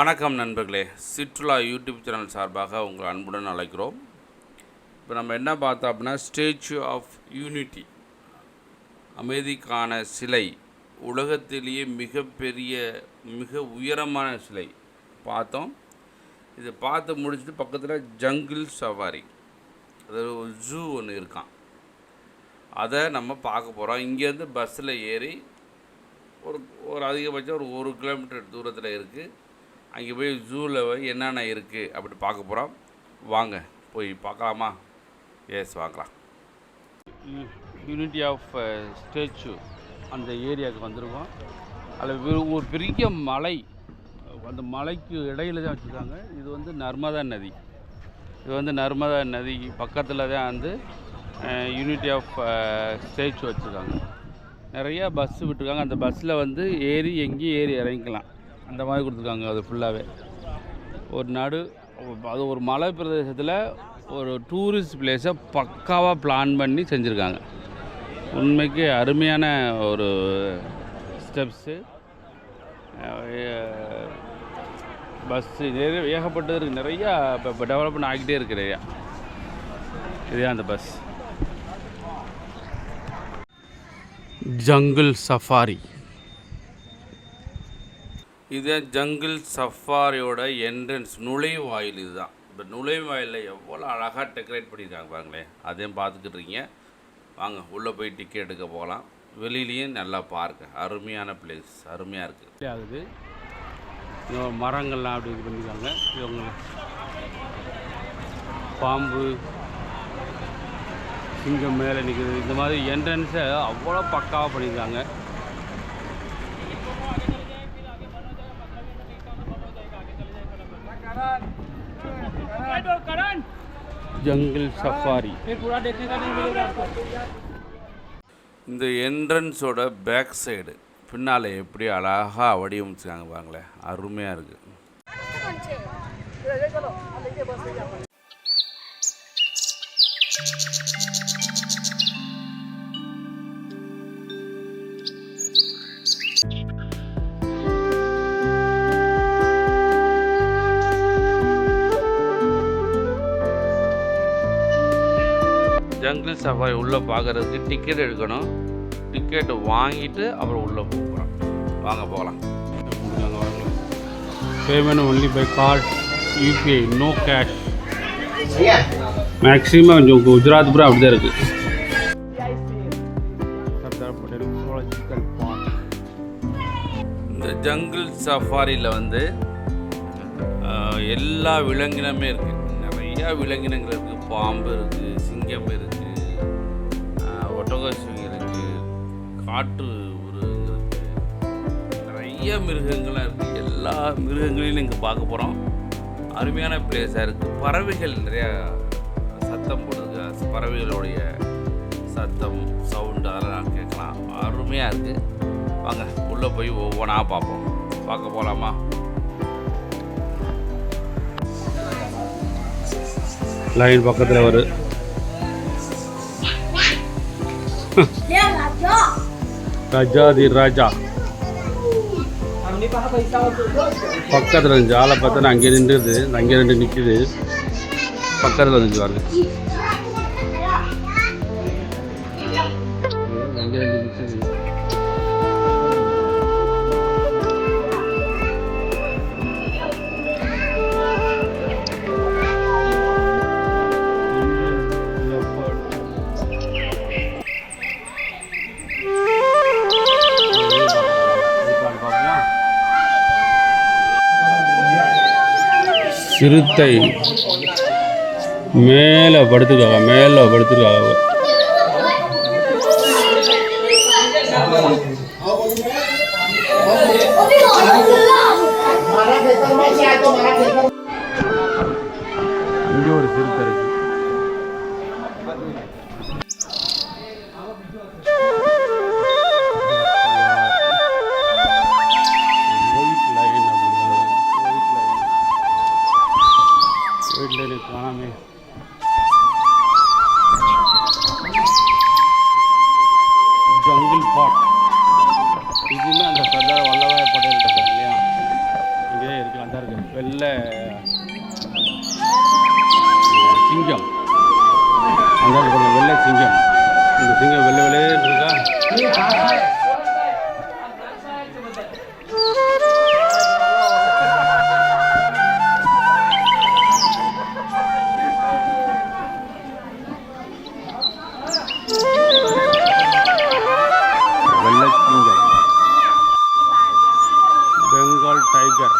வணக்கம் நண்பர்களே, சிற்றுலா YouTube channel சார்பாக உங்கள் அன்புடன் அழைக்கிறோம். இப்போ நம்ம என்ன பார்த்தோம் அப்படின்னா, ஸ்டேச்சு ஆஃப் யூனிட்டி, அமைதிக்கான சிலை, உலகத்திலேயே மிகப்பெரிய மிக உயரமான சிலை பார்த்தோம். இதை பார்த்து முடிச்சுட்டு பக்கத்தில் ஜங்கிள் சஃபாரி, அதாவது ஒரு ஜூ ஒன்று இருக்கான், அதை நம்ம பார்க்க போகிறோம். இங்கேருந்து பஸ்ஸில் ஏறி ஒரு அதிகபட்சம் ஒரு கிலோமீட்டர் தூரத்தில் இருக்குது. அங்கே போய் ஜூவில் என்னென்ன இருக்குது அப்படி பார்க்க போகிறோம். வாங்க போய் பார்க்கலாமா? எஸ், வாங்கலாம். யூனிட்டி ஆஃப் ஸ்டேச்சு அந்த ஏரியாவுக்கு வந்திருக்கோம். அதில் ஒரு பெரிய மலை, அந்த மலைக்கு இடையில தான் வச்சுருக்காங்க. இது வந்து நர்மதா நதி. இது வந்து நர்மதா நதி பக்கத்தில் தான் வந்து யூனிட்டி ஆஃப் ஸ்டேச்சு வச்சுருக்காங்க. நிறையா பஸ்ஸு விட்டுருக்காங்க. அந்த பஸ்ஸில் வந்து எங்கேயும் ஏறி இறங்கிக்கலாம், அந்த மாதிரி கொடுத்துருக்காங்க. அது ஃபுல்லாகவே அது ஒரு மலை பிரதேசத்தில் ஒரு டூரிஸ்ட் பிளேஸை பக்காவாக பிளான் பண்ணி செஞ்சுருக்காங்க. உண்மைக்கு அருமையான ஒரு ஸ்டெப்ஸு. பஸ்ஸு ஏகப்பட்டது இருக்குது. நிறையா இப்போ டெவலப்மெண்ட் ஆகிட்டே இருக்குது நிறையா. இதுதான் அந்த பஸ். ஜங்கிள் சஃபாரி, இதுதான் ஜங்கிள் சஃபாரியோட என்ட்ரன்ஸ், நுழைவாயில். இதுதான். இப்போ நுழைவாயிலில் எவ்வளோ அழகாக டெக்கரேட் பண்ணியிருக்காங்க பாருங்களேன். அதையும் பார்த்துக்கிட்டு இருக்கீங்க. வாங்க உள்ளே போய் டிக்கெட் எடுக்க போகலாம். வெளியிலையும் நல்லா பார்க்க அருமையான பிளேஸ், அருமையாக இருக்குது. ஆகுது மரங்கள்லாம் அப்படி இது பண்ணியிருக்காங்க. இவங்க பாம்பு, சிங்கம் மேலே நிற்குது. இந்த மாதிரி என்ட்ரன்ஸை அவ்வளோ பக்காவாக பண்ணியிருக்காங்க. Jungle safari. இந்த என்ட்ரன்ஸோட பேக் சைடு பின்னால் எப்படி அழகாக வடிவமைச்சிருக்காங்க பாருங்களேன், அருமையாக இருக்குது. ஜங்கிள் சஃபாரி உள்ளே பார்க்குறதுக்கு டிக்கெட் எடுக்கணும். டிக்கெட் வாங்கிட்டு அப்புறம் உள்ளே போகிறோம். வாங்க போகலாம். Payment only by card, UPI, no cash. Maximum கொஞ்சம் குஜராத் பூரா அப்படி தான் இருக்குது. Sardar Patel zoological park. இந்த ஜங்கிள் சஃபாரியில் வந்து எல்லா விலங்கினமே இருக்குது. நிறையா விலங்கினங்கள் இருக்குது. பாம்பு இருக்குது, சிங்கம் இருக்குது, ஒட்டகச்சிவிங்கி இருக்குது, காட்டு மிருகங்கள் இருக்குது, நிறைய மிருகங்கள்லாம் இருக்குது. எல்லா மிருகங்களையும் இங்கே பார்க்க போகிறோம். அருமையான பிளேஸாக இருக்குது. பறவைகள் நிறையா சத்தம் போடுது. பறவைகளுடைய சத்தம், சவுண்டு அதெல்லாம் கேட்கலாம். அருமையாக இருக்குது. வாங்க உள்ளே போய் ஒவ்வொன்றா பார்ப்போம். பார்க்க போகலாமா? லைன் பக்கத்தில் ஒரு ராஜாதி ராஜா பக்கத்தில் இருந்துச்சு. ஆளை பார்த்தா அங்கே நின்றுது, அங்கே ரெண்டு நிற்குது. பக்கத்தில் இருந்துச்சு பாருங்க, அங்கே ரெண்டு நிற்குது. சிறுத்தை மேலே படுத்துருக்காங்க. இங்கே ஒரு சிறுத்தை இருக்கு. காணாமே. Jungle park. இதுவுமே அந்த சர்தார் வல்லபாய் பட்டேல் இருக்காங்க இல்லையா, இங்கே இருக்கு, அந்த இருக்கு. இதுங்க வெள்ளை வெள்ளையே இருக்கா. வெள்ளச்சிங்கம், பெங்கால் டைகர்.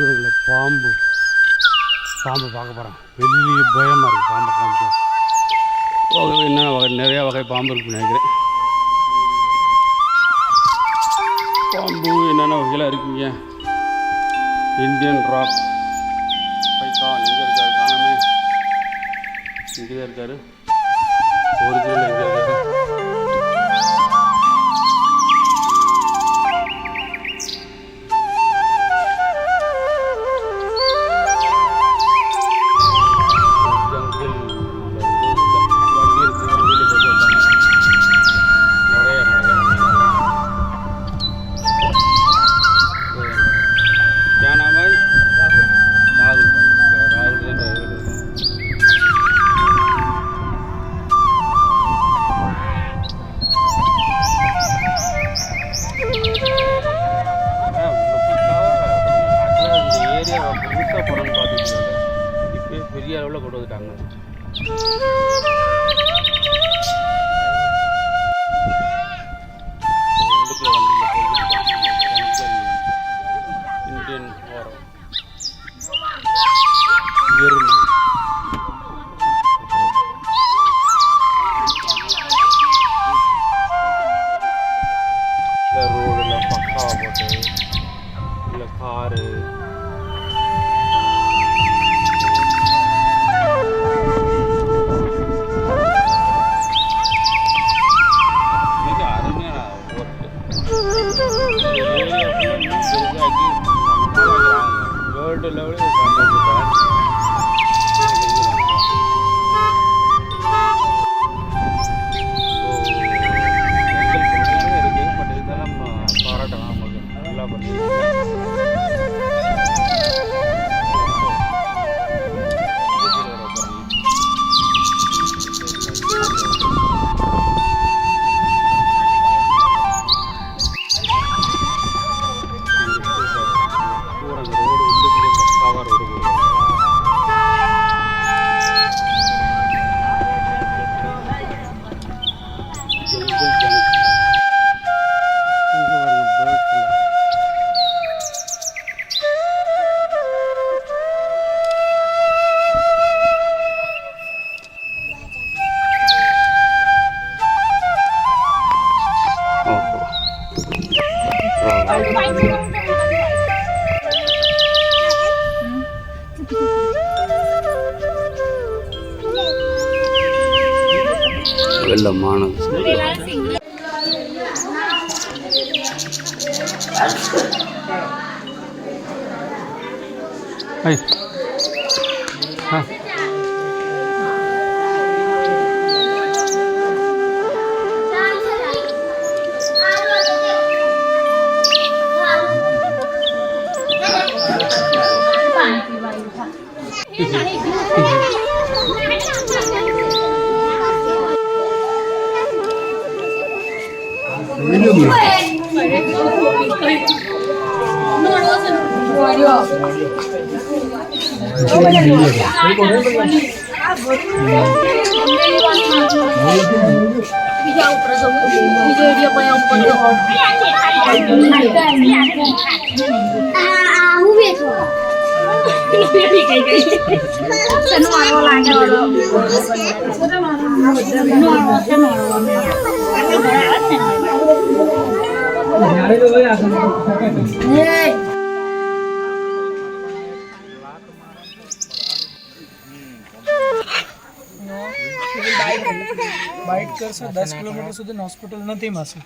இவங்கள பாம்பு பார்க்க போகிறோம். வெளியே பயமாக இருக்குது பாம்பை காமிக்க. என்னென்ன வகை, நிறையா வகை பாம்பு இருக்குன்னு நினைக்கிறேன். பாம்பு என்னென்ன வகையில் இருக்குங்க. இந்தியன் ராக் பைத்தான் எங்கே இருக்காரு? காணாமே. இங்கே தான் இருக்கார். ஒரிஜினல் எங்கே இருக்காரு? பெரிய அளவில் கொண்டு வந்துட்டாங்க. இந்தியன் வாரம் எருமை இல்லை ரோடில் பக்காவை போட்டு இல்லை காரு வேர்ல்டு லெவலில் இருக்குது. பட் இதெல்லாம் பாராட்டலாம் நமக்கு நல்லா பண்ணி. வெள்ளமானது बाइट कर से 10 किलोमीटर સુધી હોસ્પિટલ નથી માસી.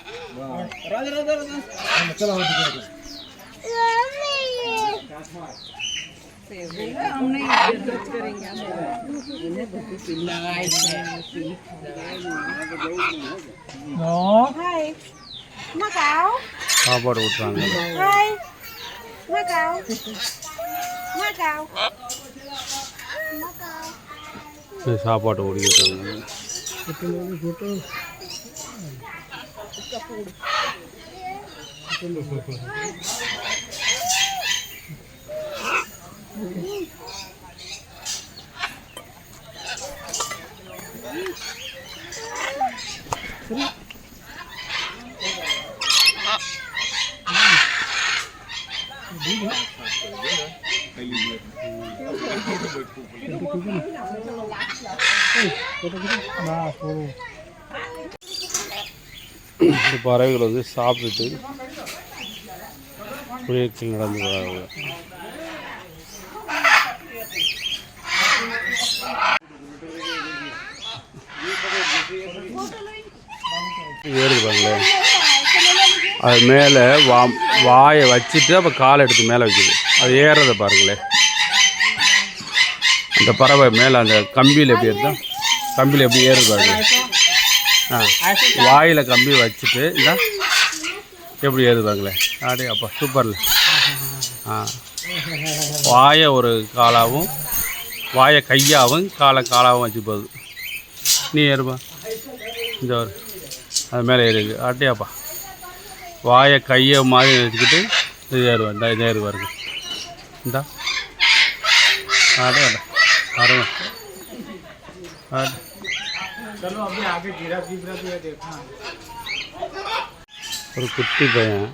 हमने इज्जत करेंगे इन्हें बहुत पिल्लाई है नो हाय मकाओ சாப்பாடு ஊட்டுறாங்க. हाय मकाओ मकाओ சாப்பாடு ஓடிக்கிட்டு இந்த பறவைகள் வந்து சாப்பிட்டுட்டு குடியேற்றம் நடந்து வராங்க. ஏறுது பாருங்களேன், அது மேலே வாயை வச்சுட்டு அப்போ காலை எடுத்து மேலே வைக்குது. அது ஏறுறதை பாருங்களேன். அந்த பறவை மேலே அந்த கம்பியில் எப்படி இருந்தா கம்பியில் எப்படி ஏறுது பாருங்களேன். வாயில் கம்பி வச்சுட்டு இந்த எப்படி ஏறுது பாருங்களேன். அப்படியே அப்போ சூப்பரில். வாயை ஒரு காலாகவும் வாயை கையாகவும் காலாகவும் வச்சு போகுது. நீ ஏறுப்பா, இந்த ஒரு அது மேலே ஏறிது. அப்படியாப்பா வாயை கையை மாதிரி வச்சுக்கிட்டு இது ஏறுவேன். இந்த ஏறு பாருங்க. இந்தா அடே அருமை. ஒரு குட்டி பையன்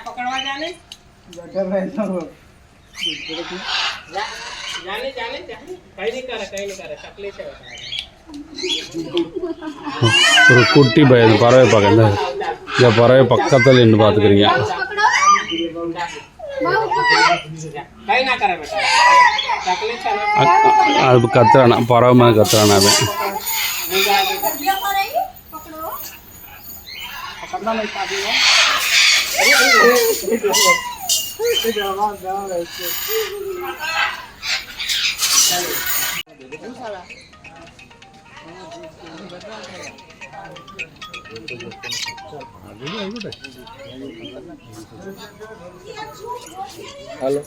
पकड़वा जाने जाने जाने कहीं नहीं करे तकलीफ है. ஒரு குட்டி பையன் பறவை பார்க்க இந்த பறவை பக்கத்தில் நின்று பார்த்துக்கிறீங்க. அது கத்துறானா, பறவை மாதிரி கத்துறானா அவன். हेलो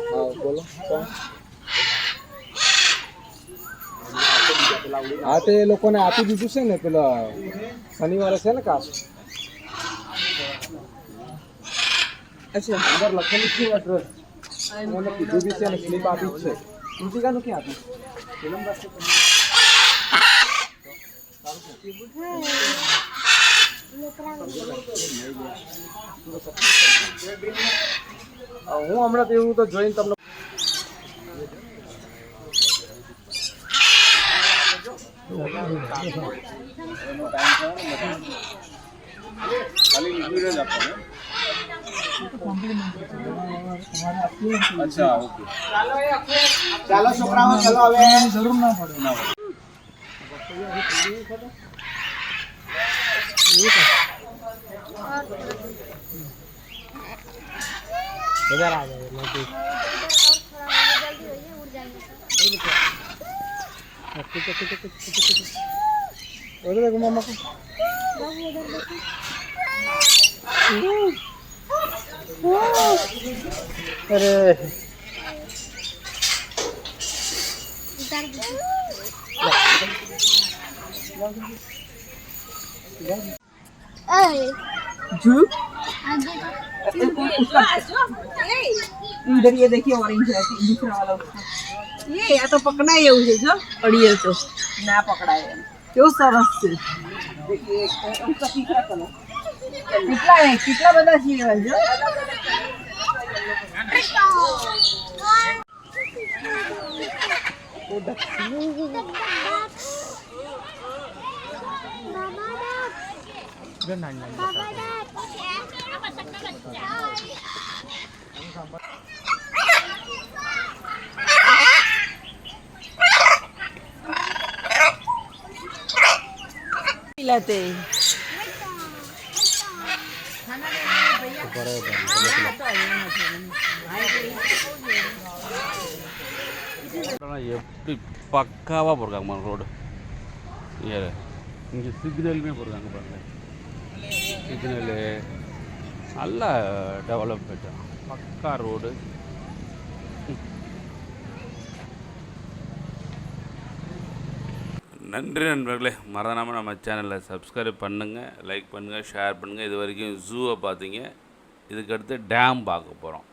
हाँ बोलो हाँ तो ये लोगों ने आपी दीधું છે ને પેલા શનિવારે છે ને કામ. अच्छा अंदर લખેલું છે એડ્રેસ અને કીધું બી છે અને સ્લીપ આપી છે. ઊંચી કાનું ક્યાં આપી ફિલ્મ બસ હું હમણાં તો એવું તો જોઈને તમને अच्छा ओके ચાલો છોકરાઓ ચલો હવે જરૂર ના પડે इधर आ जाओ नदी उधर देखो मामा को अरे इधर ये देखिए ऑरेंज है दूसरा वाला उसका ये या तो पकड़ा है उसे जो अड़िए तो ना पकड़ा है क्यों सरस से देखिए उसका तीसरा कलर कितना बड़ा चाहिए है जो पिलाते எப்படி பக்காவாக போட்டிருக்காங்க ரோடு. இங்கே சிக்னலுமே போட்டிருக்காங்க பாருங்கள். சிக்னலு நல்லா டெவலப்மெண்ட், பக்கா ரோடு. நன்றி நண்பர்களே. மறந்துடாமல் நம்ம சேனலை சப்ஸ்கிரைப் பண்ணுங்கள், லைக் பண்ணுங்கள், ஷேர் பண்ணுங்கள். இது வரைக்கும் ஜூவை பார்த்தீங்க. இதுக்கடுத்து டேம் பார்க்க போகிறோம்.